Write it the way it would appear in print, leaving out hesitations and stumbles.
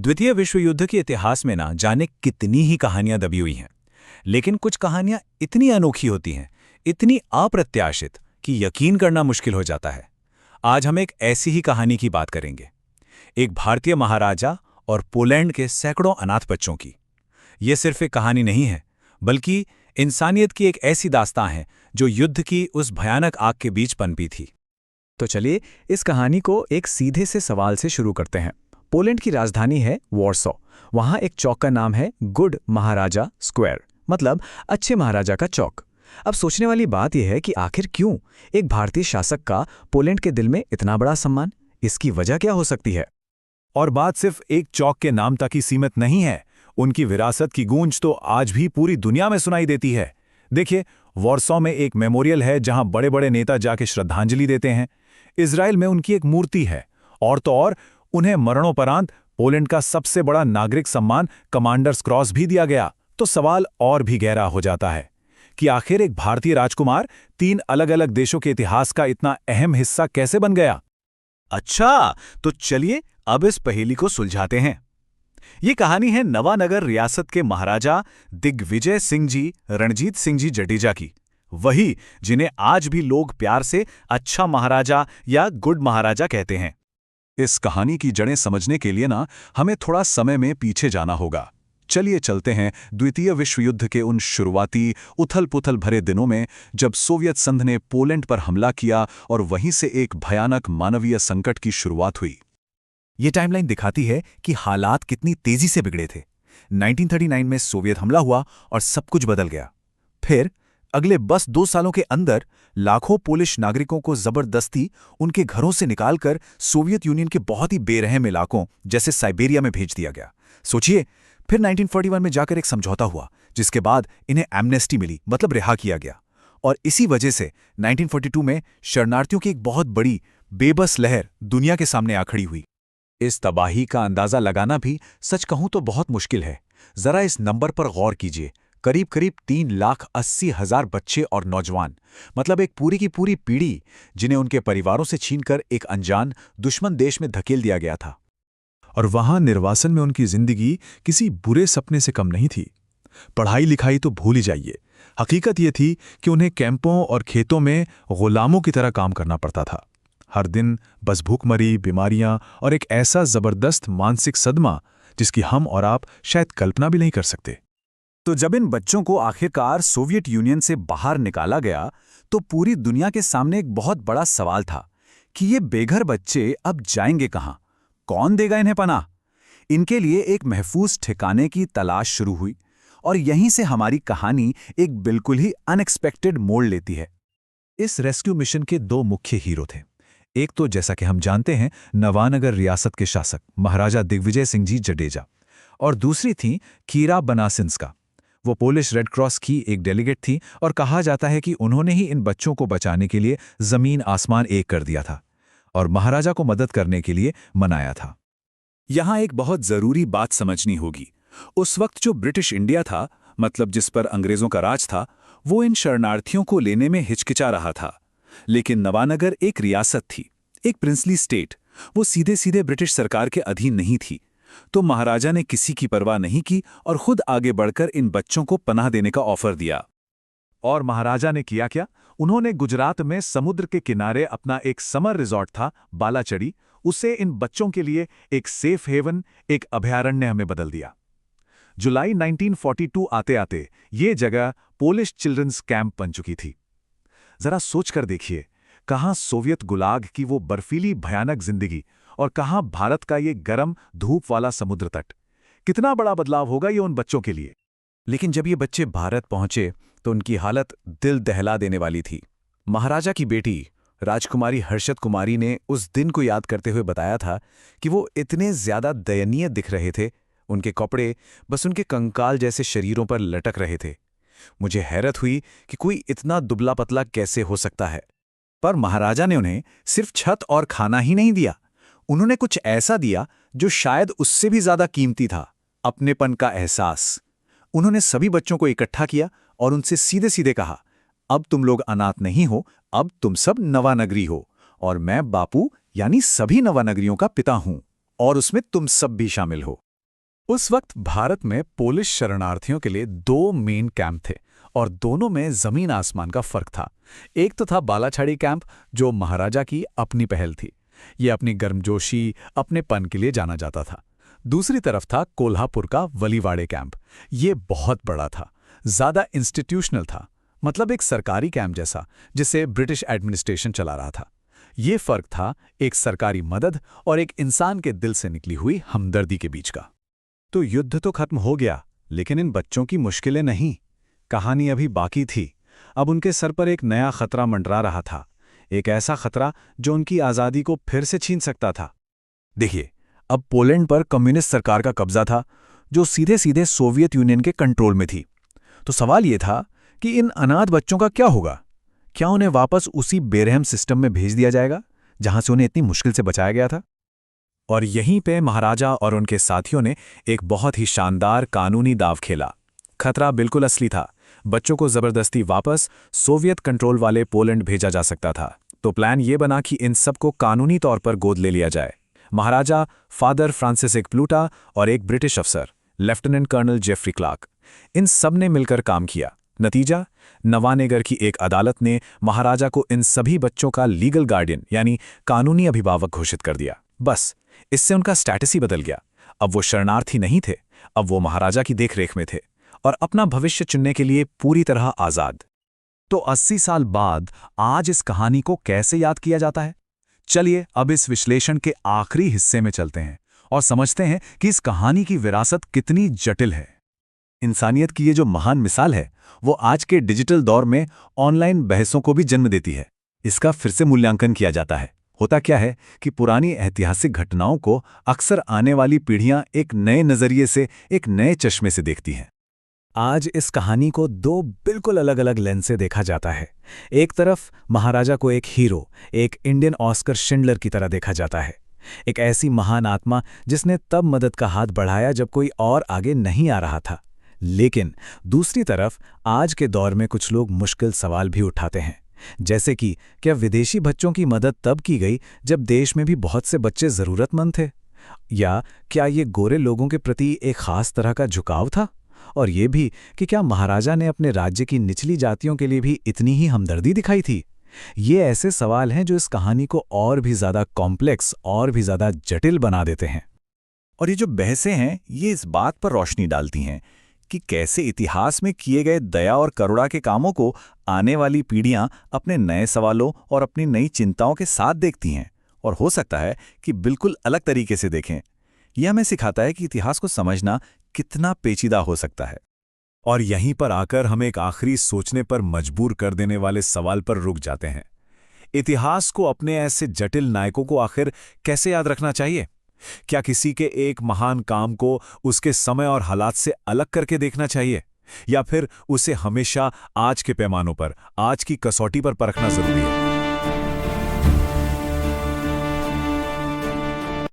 द्वितीय विश्व युद्ध के इतिहास में ना जाने कितनी ही कहानियां दबी हुई हैं। लेकिन कुछ कहानियां इतनी अनोखी होती हैं, इतनी अप्रत्याशित कि यकीन करना मुश्किल हो जाता है। आज हम एक ऐसी ही कहानी की बात करेंगे, एक भारतीय महाराजा और पोलैंड के सैकड़ों अनाथ बच्चों की। ये सिर्फ एक कहानी नहीं है, बल्कि इंसानियत की एक ऐसी दास्तां है जो युद्ध की उस भयानक आग के बीच पनपी थी। तो चलिए इस कहानी को एक सीधे से सवाल से शुरू करते हैं। पोलैंड की राजधानी है वॉर्सो। वहां एक चौक का नाम है गुड महाराजा स्क्वायर, मतलब अच्छे महाराजा का चौक। अब सोचने वाली बात यह है कि आखिर क्यों एक भारतीय शासक का पोलैंड के दिल में इतना बड़ा सम्मान? इसकी वजह क्या हो सकती है? और बात सिर्फ एक चौक के नाम तक ही सीमित नहीं है। उनकी विरासत की गूंज तो आज भी पूरी दुनिया में सुनाई देती है। देखिए, वॉर्सो में एक मेमोरियल है जहां बड़े बड़े नेता जाके श्रद्धांजलि देते हैं। इजराइल में उनकी एक मूर्ति है, और तो और उन्हें मरणोपरांत पोलैंड का सबसे बड़ा नागरिक सम्मान कमांडर्स क्रॉस भी दिया गया। तो सवाल और भी गहरा हो जाता है कि आखिर एक भारतीय राजकुमार 3 अलग-अलग देशों के इतिहास का इतना अहम हिस्सा कैसे बन गया? अच्छा, तो चलिए अब इस पहेली को सुलझाते हैं। ये कहानी है नवानगर रियासत के महाराजा दिग्विजय सिंह जी रणजीत सिंह जी जडेजा की। वही जिन्हें आज भी लोग प्यार से अच्छा महाराजा या गुड महाराजा कहते हैं। इस कहानी की जड़ें समझने के लिए ना हमें थोड़ा समय में पीछे जाना होगा। चलिए चलते हैं द्वितीय विश्व युद्ध के उन शुरुआती उथल-पुथल भरे दिनों में, जब सोवियत संघ ने पोलैंड पर हमला किया और वहीं से एक भयानक मानवीय संकट की शुरुआत हुई। ये टाइमलाइन दिखाती है कि हालात कितनी तेजी से बिगड़े थे। 1939 में सोवियत हमला हुआ और सब कुछ बदल गया। फिर अगले बस 2 सालों के अंदर लाखों पोलिश नागरिकों को जबरदस्ती उनके घरों से निकालकर सोवियत यूनियन के बहुत ही बेरहम इलाकों जैसे साइबेरिया में भेज दिया गया। सोचिए, फिर 1941 में जाकर एक समझौता हुआ, जिसके बाद इन्हें एमनेस्टी मिली, मतलब रिहा किया गया। और इसी वजह से 1942 में शरणार्थियों की एक बहुत बड़ी बेबस लहर दुनिया के सामने आ खड़ी हुई। इस तबाही का अंदाजा लगाना भी सच कहूं तो बहुत मुश्किल है। जरा इस नंबर पर गौर कीजिए। करीब करीब 3,80,000 बच्चे और नौजवान, मतलब एक पूरी की पूरी पीढ़ी, जिन्हें उनके परिवारों से छीनकर एक अनजान दुश्मन देश में धकेल दिया गया था। और वहां निर्वासन में उनकी जिंदगी किसी बुरे सपने से कम नहीं थी। पढ़ाई लिखाई तो भूल ही जाइए। हकीकत यह थी कि उन्हें कैंपों और खेतों में गुलामों की तरह काम करना पड़ता था। हर दिन बस भूखमरी, बीमारियां और एक ऐसा जबरदस्त मानसिक सदमा जिसकी हम और आप शायद कल्पना भी नहीं कर सकते। तो जब इन बच्चों को आखिरकार सोवियत यूनियन से बाहर निकाला गया, तो पूरी दुनिया के सामने एक बहुत बड़ा सवाल था कि ये बेघर बच्चे अब जाएंगे कहां? कौन देगा इन्हें पनाह? इनके लिए एक महफूज ठिकाने की तलाश शुरू हुई, और यहीं से हमारी कहानी एक बिल्कुल ही अनएक्सपेक्टेड मोड़ लेती है। इस रेस्क्यू मिशन के 2 मुख्य हीरो थे। एक तो जैसा कि हम जानते हैं नवानगर रियासत के शासक महाराजा दिग्विजय सिंह जी जडेजा, और दूसरी थी कीरा बनासिंस्का। वो पोलिश रेड क्रॉस की एक डेलीगेट थी, और कहा जाता है कि उन्होंने ही इन बच्चों को बचाने के लिए जमीन आसमान एक कर दिया था और महाराजा को मदद करने के लिए मनाया था। यहां एक बहुत जरूरी बात समझनी होगी। उस वक्त जो ब्रिटिश इंडिया था, मतलब जिस पर अंग्रेजों का राज था, वो इन शरणार्थियों को लेने में हिचकिचा रहा था। लेकिन नवानगर एक रियासत थी, एक प्रिंसली स्टेट। वो सीधे सीधे ब्रिटिश सरकार के अधीन नहीं थी। तो महाराजा ने किसी की परवाह नहीं की और खुद आगे बढ़कर इन बच्चों को पनाह देने का ऑफर दिया। और महाराजा ने किया क्या? उन्होंने गुजरात में समुद्र के किनारे अपना एक समर रिजॉर्ट था, बालाचड़ी, उसे इन बच्चों के लिए एक सेफ हेवन, एक अभयारण्य में बदल दिया। जुलाई 1942 आते आते ये जगह पोलिश चिल्ड्रंस कैंप बन चुकी थी। जरा सोचकर देखिए, कहां सोवियत गुलाग की वो बर्फीली भयानक जिंदगी और कहां भारत का ये गर्म धूप वाला समुद्र तट। कितना बड़ा बदलाव होगा ये उन बच्चों के लिए। लेकिन जब ये बच्चे भारत पहुंचे तो उनकी हालत दिल दहला देने वाली थी। महाराजा की बेटी राजकुमारी हर्षद कुमारी ने उस दिन को याद करते हुए बताया था कि वो इतने ज्यादा दयनीय दिख रहे थे, उनके कपड़े बस उनके कंकाल जैसे शरीरों पर लटक रहे थे। मुझे हैरत हुई कि कोई इतना दुबला पतला कैसे हो सकता है। पर महाराजा ने उन्हें सिर्फ छत और खाना ही नहीं दिया, उन्होंने कुछ ऐसा दिया जो शायद उससे भी ज्यादा कीमती था, अपनेपन का एहसास। उन्होंने सभी बच्चों को इकट्ठा किया और उनसे सीधे सीधे कहा, अब तुम लोग अनाथ नहीं हो, अब तुम सब नवानगरी हो, और मैं बापू यानी सभी नवानगरियों का पिता हूं, और उसमें तुम सब भी शामिल हो। उस वक्त भारत में पोलिश शरणार्थियों के लिए 2 मेन कैंप थे और दोनों में जमीन आसमान का फर्क था। एक तो था बालाछाड़ी कैंप, जो महाराजा की अपनी पहल थी। ये अपनी गर्मजोशी, अपनेपन के लिए जाना जाता था। दूसरी तरफ था कोल्हापुर का वलीवाड़े कैंप। ये बहुत बड़ा था, ज्यादा इंस्टीट्यूशनल था, मतलब एक सरकारी कैंप जैसा, जिसे ब्रिटिश एडमिनिस्ट्रेशन चला रहा था। ये फर्क था एक सरकारी मदद और एक इंसान के दिल से निकली हुई हमदर्दी के बीच का। तो युद्ध तो खत्म हो गया, लेकिन इन बच्चों की मुश्किलें नहीं। कहानी अभी बाकी थी। अब उनके सर पर एक नया खतरा मंडरा रहा था, एक ऐसा खतरा जो उनकी आज़ादी को फिर से छीन सकता था। देखिए, अब पोलैंड पर कम्युनिस्ट सरकार का कब्जा था, जो सीधे सीधे सोवियत यूनियन के कंट्रोल में थी। तो सवाल ये था कि इन अनाथ बच्चों का क्या होगा? क्या उन्हें वापस उसी बेरहम सिस्टम में भेज दिया जाएगा जहां से उन्हें इतनी मुश्किल से बचाया गया था? और यहीं पे महाराजा और उनके साथियों ने एक बहुत ही शानदार कानूनी दाव खेला। खतरा बिल्कुल असली था। बच्चों को जबरदस्ती वापस सोवियत कंट्रोल वाले पोलैंड भेजा जा सकता था। तो प्लान ये बना कि इन सबको कानूनी तौर पर गोद ले लिया जाए। महाराजा, फादर फ्रांसिस प्लूटा और एक ब्रिटिश अफसर, लेफ्टिनेंट कर्नल जेफरी क्लार्क, इन सब ने मिलकर काम किया। नतीजा, नवानेगर की एक अदालत ने महाराजा को इन सभी बच्चों का लीगल गार्डियन यानी कानूनी अभिभावक घोषित कर दिया। बस, इससे उनका स्टेटस ही बदल गया। अब वो शरणार्थी नहीं थे, अब वो महाराजा की देखरेख में थे और अपना भविष्य चुनने के लिए पूरी तरह आज़ाद। तो 80 साल बाद आज इस कहानी को कैसे याद किया जाता है? चलिए अब इस विश्लेषण के आखिरी हिस्से में चलते हैं और समझते हैं कि इस कहानी की विरासत कितनी जटिल है। इंसानियत की ये जो महान मिसाल है, वो आज के डिजिटल दौर में ऑनलाइन बहसों को भी जन्म देती है। इसका फिर से मूल्यांकन किया जाता है। होता क्या है कि पुरानी ऐतिहासिक घटनाओं को अक्सर आने वाली पीढ़ियां एक नए नजरिए से, एक नए चश्मे से देखती हैं। आज इस कहानी को 2 बिल्कुल अलग अलग लेंस से देखा जाता है। एक तरफ महाराजा को एक हीरो, एक इंडियन ऑस्कर शिंडलर की तरह देखा जाता है, एक ऐसी महान आत्मा जिसने तब मदद का हाथ बढ़ाया जब कोई और आगे नहीं आ रहा था। लेकिन दूसरी तरफ आज के दौर में कुछ लोग मुश्किल सवाल भी उठाते हैं, जैसे कि क्या विदेशी बच्चों की मदद तब की गई जब देश में भी बहुत से बच्चे ज़रूरतमंद थे, या क्या ये गोरे लोगों के प्रति एक खास तरह का झुकाव था? और ये भी कि क्या महाराजा ने अपने राज्य की निचली जातियों के लिए भी इतनी ही हमदर्दी दिखाई थी? ये ऐसे सवाल हैं जो इस कहानी को और भी ज़्यादा कॉम्प्लेक्स और भी ज़्यादा जटिल बना देते हैं। और ये जो बहसें हैं, ये इस बात पर रोशनी डालती हैं कि कैसे इतिहास में किए गए दया और करुणा के कामों को आने वाली पीढ़ियां अपने नए सवालों और अपनी नई चिंताओं के साथ देखती हैं, और हो सकता है कि बिल्कुल अलग तरीके से देखें। यह हमें सिखाता है कि इतिहास को समझना कितना पेचीदा हो सकता है। और यहीं पर आकर हम एक आखिरी सोचने पर मजबूर कर देने वाले सवाल पर रुक जाते हैं। इतिहास को अपने ऐसे जटिल नायकों को आखिर कैसे याद रखना चाहिए? क्या किसी के एक महान काम को उसके समय और हालात से अलग करके देखना चाहिए, या फिर उसे हमेशा आज के पैमानों पर, आज की कसौटी पर परखना जरूरी है?